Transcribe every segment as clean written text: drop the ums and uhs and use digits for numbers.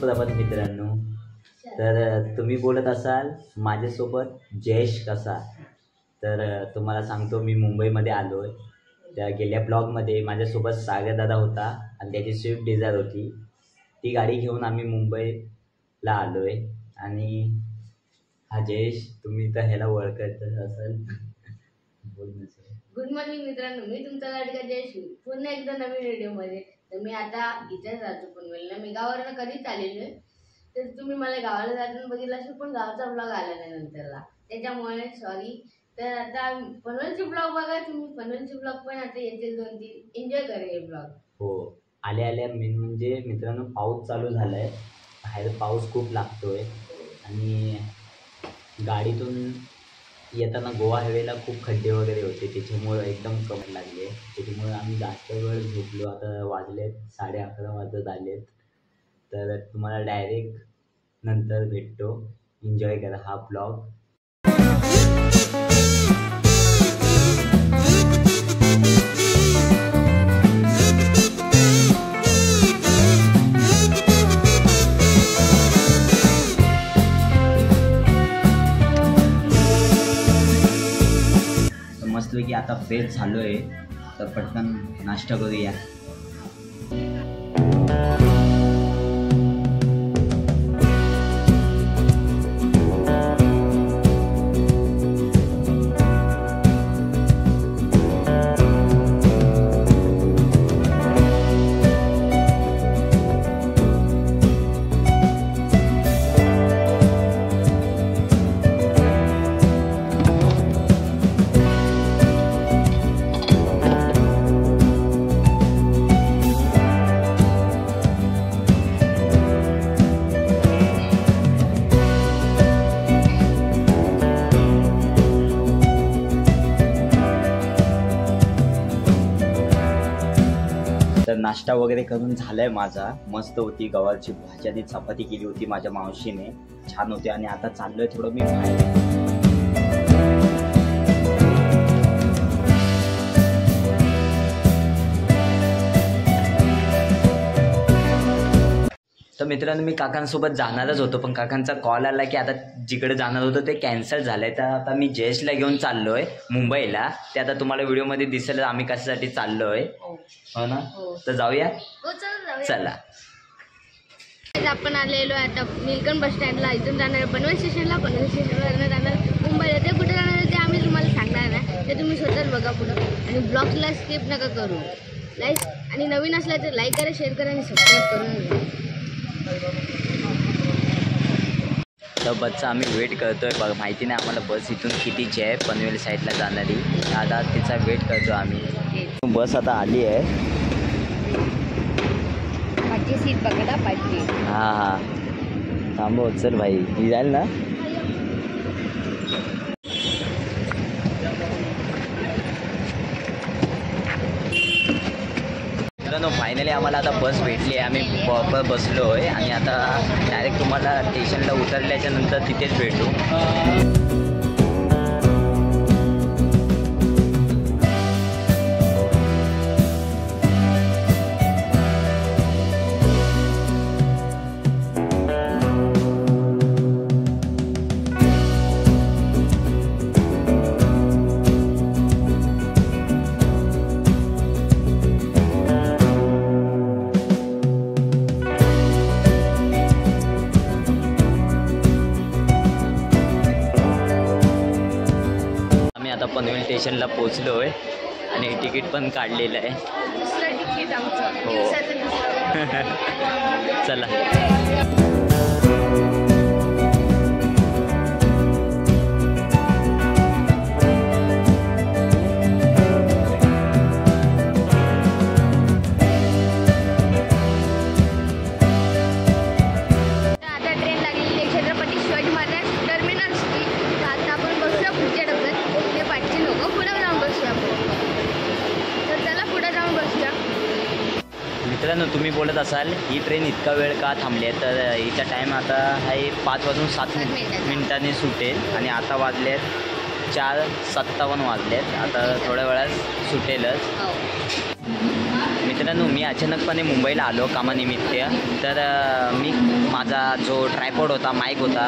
सुप्रभात मित्रांनो. तर तुम्ही बोलत असाल माझ्यासोबत जयेश कसा, तर तुम्हाला सांगतो मी मुंबईमध्ये आलो आहे. त्या गेल्या ब्लॉगमध्ये माझ्यासोबत सागर दादा होता आणि त्याची स्विफ्ट डिझायर होती. ती गाडी घेऊन आम्ही मुंबईला आलो आहे. आणि हा जयेश, तुम्ही तर ह्याला ओळखत असाल. बोल ना सर. गुड मॉर्निंग मित्रांनो, मी तुमचा लाडका जयेश पुन्हा एकदा नवीन व्हिडिओमध्ये. तर मी आता इथेच राहतो पनवेलला. मी गावावरनं कधीच आलेलो आहे, तर तुम्ही मला गावाला जाताना बघितलं असेल, पण गावाचा ब्लॉग आला नाही नंतरला, त्याच्यामुळे सॉरी. तर आता पनवेलचे ब्लॉग बघा तुम्ही, पनवेलचे ब्लॉग पण आता येतील 2-3, एन्जॉय करा हे ब्लॉग. हो, आल्या आल्या मेन म्हणजे मित्रांनो पाऊस चालू झाला आहे. बाहेर पाऊस खूप लागतोय आणि गाडीतून येताना गोवा हायवेला खूप खड्डे वगैरे होते, त्याच्यामुळे एकदम कमी लागले. त्याच्यामुळे आम्ही जास्त वेळ झोपलो. आता वाजलेत 11:30 वाजत आलेत. तर तुम्हाला डायरेक्ट नंतर भेटतो. एन्जॉय करा हा ब्लॉग. मस्तपैकी आता फ्रेश झालो आहे, तर पटकन नाश्ता करूया. तर नाश्ता वगैरे करून झालाय माझा. मस्त होती, गवारची भाजी आणि चपाती केली होती माझ्या मावशीने, छान होती. आणि आता चाललोय थोडं मी बाहेर. तर मित्रांनो, मी काकांसोबत जाणारच होतो, पण काकांचा कॉल आला की आता जिकडे जाणार होतं ते कॅन्सल झालंय. तर आता मी जयेशला घेऊन चाललोय मुंबईला. ते आता तुम्हाला व्हिडिओमध्ये दिसेल आम्ही कशासाठी चाललोय. हो ना, तर जाऊया. चला. आपण आलेलो आहे आता निलकंठ बस स्टँडला. इथून जाणार पनवेल स्टेशनला, पनवेल स्टेशनवरनं जाणार मुंबईला. ते कुठे जाणार ते आम्ही तुम्हाला सांगणार नाही, ते तुम्ही स्वतःच बघा पुढं. आणि ब्लॉगला स्किप नका करू. लाईक आणि नवीन असला तर लाईक करा, शेअर करा आणि सबस्क्राईब करून. तर बसचा आम्ही वेट करतोय. बघा, माहिती नाही आम्हाला बस इथून कितीची आहे पनवेल साईडला जाणारी. आता तिचा वेट करतो आम्ही. बस आता आली आहे. पाचवी सीट पकडा, पाचवी. हां, थांबव. चल भाई, ही जाईल ना. मित्रांनो, फायनली आम्हाला आता बस भेटली आहे. आम्ही प्रॉपर बसलो आहे आणि आता डायरेक्ट तुम्हाला स्टेशनला उतरल्याच्या नंतर तिथेच भेटू. आता पनवेल स्टेशनला पोचलो आहे आणि तिकीट पण काढलेलं आहे. तिकीट आमचं. हो. चला. मित्रांनो, तुम्ही बोलत असाल ही ट्रेन इतका वेळ का थांबली आहे, तर हिचा टाईम आता आहे 5 वाजून 7 मिनिटांनी सुटेल आणि आता वाजलेत 4:57 वाजलेत. आता थोड्या वेळात सुटेलच. मित्रांनो, मित्रांनो, मी अचानकपणे मुंबईला आलो कामानिमित्त. तर मी माझा जो ट्रायपॉड होता, माईक होता,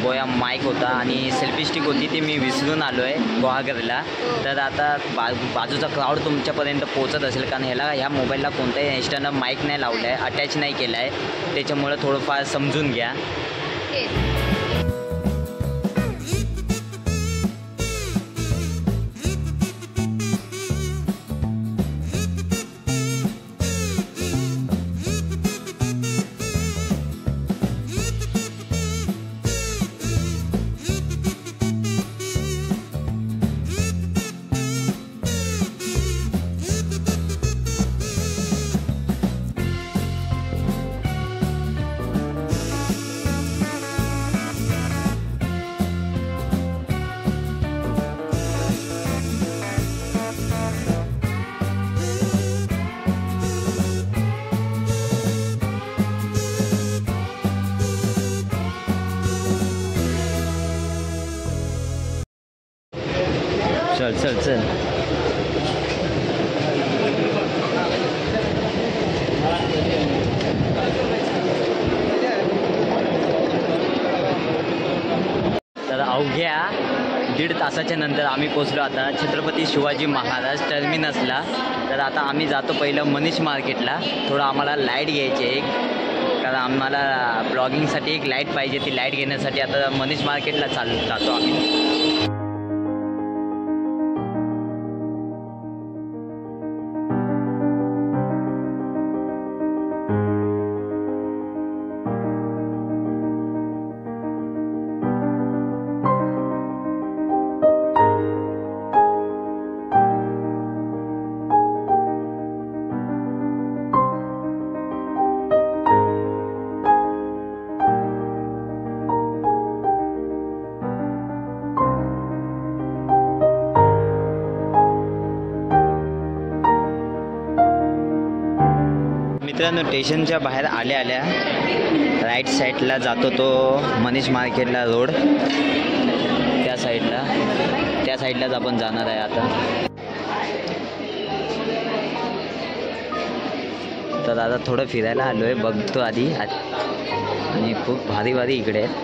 बोया माईक होता आणि सेल्फी स्टिक होती ती मी विसरून आलो आहे गुहागरला. तर आता बाजूचा क्राऊड तुमच्यापर्यंत पोहोचत असेल, कारण ह्या मोबाईलला कोणताही एक्स्टर्नल माईक नाही लावलं आहे, अटॅच नाही केला आहे, त्याच्यामुळं थोडंफार समजून घ्या. चल चल चल. तर अवघ्या 1.5 तासाच्या नंतर आम्ही पोचलो आता छत्रपती शिवाजी महाराज टर्मिनसला. तर आता आम्ही जातो पहिलं मनीष मार्केटला. थोडं आम्हाला लाईट घ्यायची आहे कारण आम्हाला ब्लॉगिंगसाठी एक लाईट पाहिजे. ती लाईट घेण्यासाठी आता मनीष मार्केटला जातो आम्ही. मित्रांनो, स्टेशनच्या बाहेर आल्या आल्या राईट साईडला जातो तो मनीष मार्केटला रोड. त्या साईडलाच आपण जाणार आहे आता. तर आता थोडं फिरायला आलो आहे, बघतो आधी. आणि खूप भारी भारी इकडे आहेत.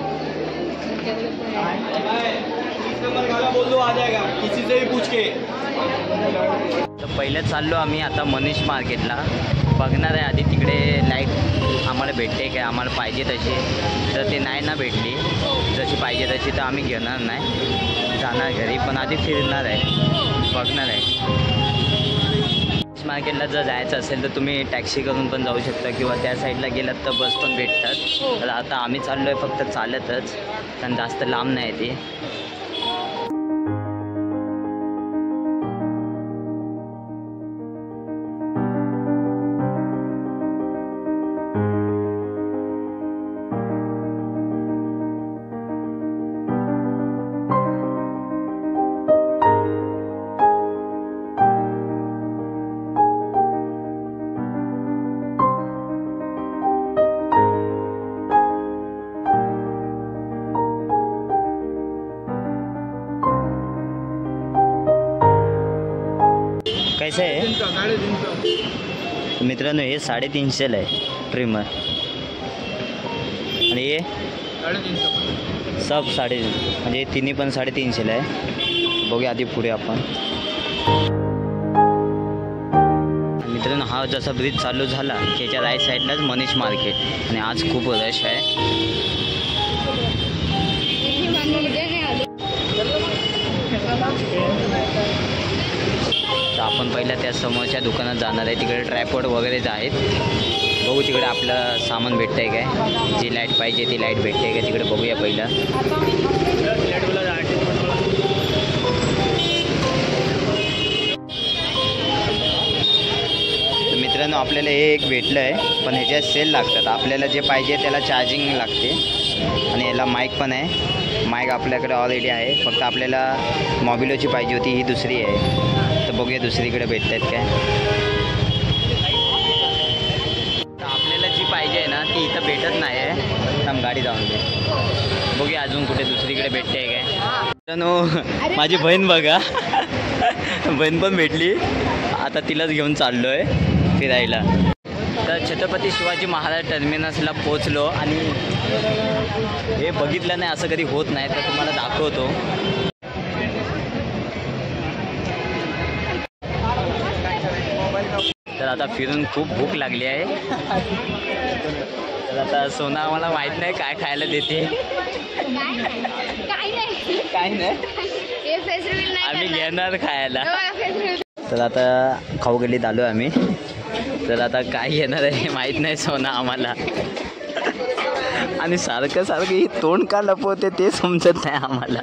तर पहिलं चाललो आम्ही आता मनीष मार्केटला. बघणार आहे आधी तिकडे लाईट आम्हाला भेटते काय, आम्हाला पाहिजे तशी. तर ते नाही ना भेटली जशी पाहिजे तशी तर आम्ही घेणार नाही, जाणार घरी. पण आधी फिरणार आहे, बघणार आहे. मार्केटला जर जायचं असेल तर तुम्ही टॅक्सी करून पण जाऊ शकता किंवा त्या साईडला गेलात तर बस पण भेटतात. तर आता आम्ही चाललो आहे फक्त चालतच, कारण जास्त लांब नाही ते. कैसे आहे मित्रांनो? हे 350ला आहे ट्रिमर. आणि हे सब 350, म्हणजे तिन्ही पण 350ला आहे. बघूया आधी पुढे आपण. मित्रांनो, हा जसा ब्रिज चालू झाला त्याच्या राईट साईडलाच मनीष मार्केट. आणि आज खूप रश आहे. तर आपण पहिल्या त्या समोरच्या दुकानात जाणार आहे. तिकडे ट्रायपॉड वगैरे जे आहेत, बघू तिकडे आपलं सामान भेटतं आहे काय, जी लाईट पाहिजे ती लाईट भेटते आहे का तिकडे बघूया पहिला. तर मित्रांनो, आपल्याला हे एक भेटलं आहे, पण ह्याच्यात सेल लागतात. आपल्याला जे पाहिजे त्याला चार्जिंग लागते. आणि याला माईक पण आहे. माईक आपल्याकडे ऑलरेडी आहे, फक्त आपल्याला मॉबिलोची पाहिजे होती, ही दुसरी आहे. तर बघूया दुसरीकडे भेटतात काय. तर आपल्याला जी पाहिजे आहे ना ती इथं भेटत नाही आहे. थांब गाडी जाऊन दे, बघूया अजून कुठे दुसरीकडे भेटते आहे काय. मित्रांनो, माझी बहीण बघा, बहीण पण भेटली. आता तिलाच घेऊन चाललोय फिरायला. तर छत्रपती शिवाजी महाराज टर्मिनसला पोचलो आणि हे बघितलं नाही असं कधी होत नाही, तर तुम्हाला दाखवतो. तर आता फिरून खूप भूक लागली आहे. तर आता सोना आम्हाला माहीत नाही काय खायला देते. काय नाही आम्ही घेणार खायला. तर आता खाऊ गल्लीत आलो आम्ही. तर आता काय येणार आहे माहीत नाही सोना आम्हाला. आणि सारखं सारखं ही तोंड का लपवते ते समजत नाही आम्हाला.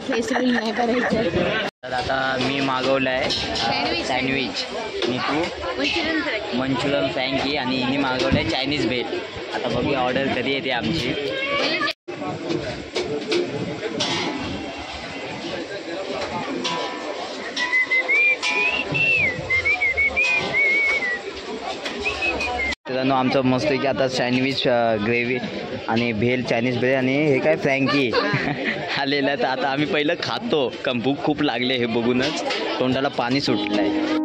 तर आता मी मागवलं आहे सँडविच आणि तू मंचुरियन फ्रँकी आणि हिने मागवलं आहे चायनीज भेल. आता बघूया ऑर्डर कधी येते आमची. मित्रांनो आमचं मस्त की आता सँडविच ग्रेव्ही आणि भेल चायनीज भेल आणि हे काय फ्रँकी आलेलं आहे. तर आता आम्ही पहिलं खातो, भूक खूप लागले हे बघूनच तोंडाला पाणी सुटलं आहे.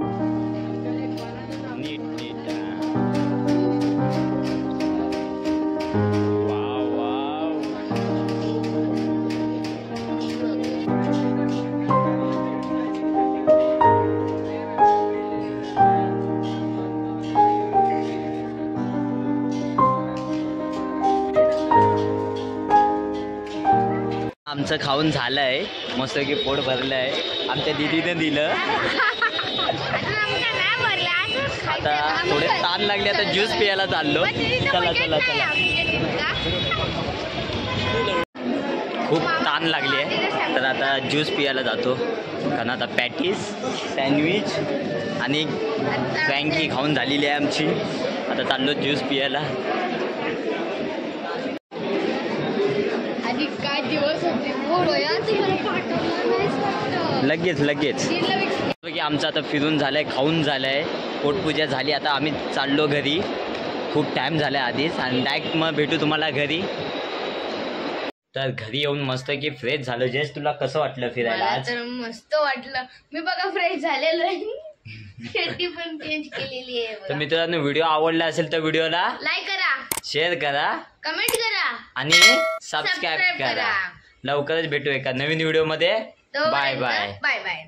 आमचं खाऊन झालं आहे, मस्त की पोट भरलं आहे. आमच्या दीदीने दिलं. आता थोडे ताण लागले, आता ज्यूस प्यायला चाललो. चला चला चला. खूप ताण लागली आहे तर आता ज्यूस प्यायला जातो. कारण आता पॅटीस सँडविच आणि फ्रँकी खाऊन झालेली आहे आमची. आता चाललो ज्यूस प्यायला. लगेच की आमचं आता फिरून झालंय, खाऊन झालंय, पोटपूजा झाली. आता आम्ही चाललो घरी. खूप टाइम झालाय आधीच आणि डायरेक्ट मग भेटू तुम्हाला घरी. तर घरी येऊन मस्त की फ्रेश झालो. जस्ट तुला कसं वाटलं फिरायला आज? तर मस्त वाटलं. मी बघा फ्रेश झालेलो आहे. शेटी पण चेंज केलेली आहे. तर मित्रांनो व्हिडिओ आवडला असेल तर व्हिडिओला लाईक करा, शेअर करा, कमेंट करा आणि सबस्क्राईब करा. लवकरच भेटू एका नवीन व्हिडिओ मध्ये. Bye bye. Bye bye.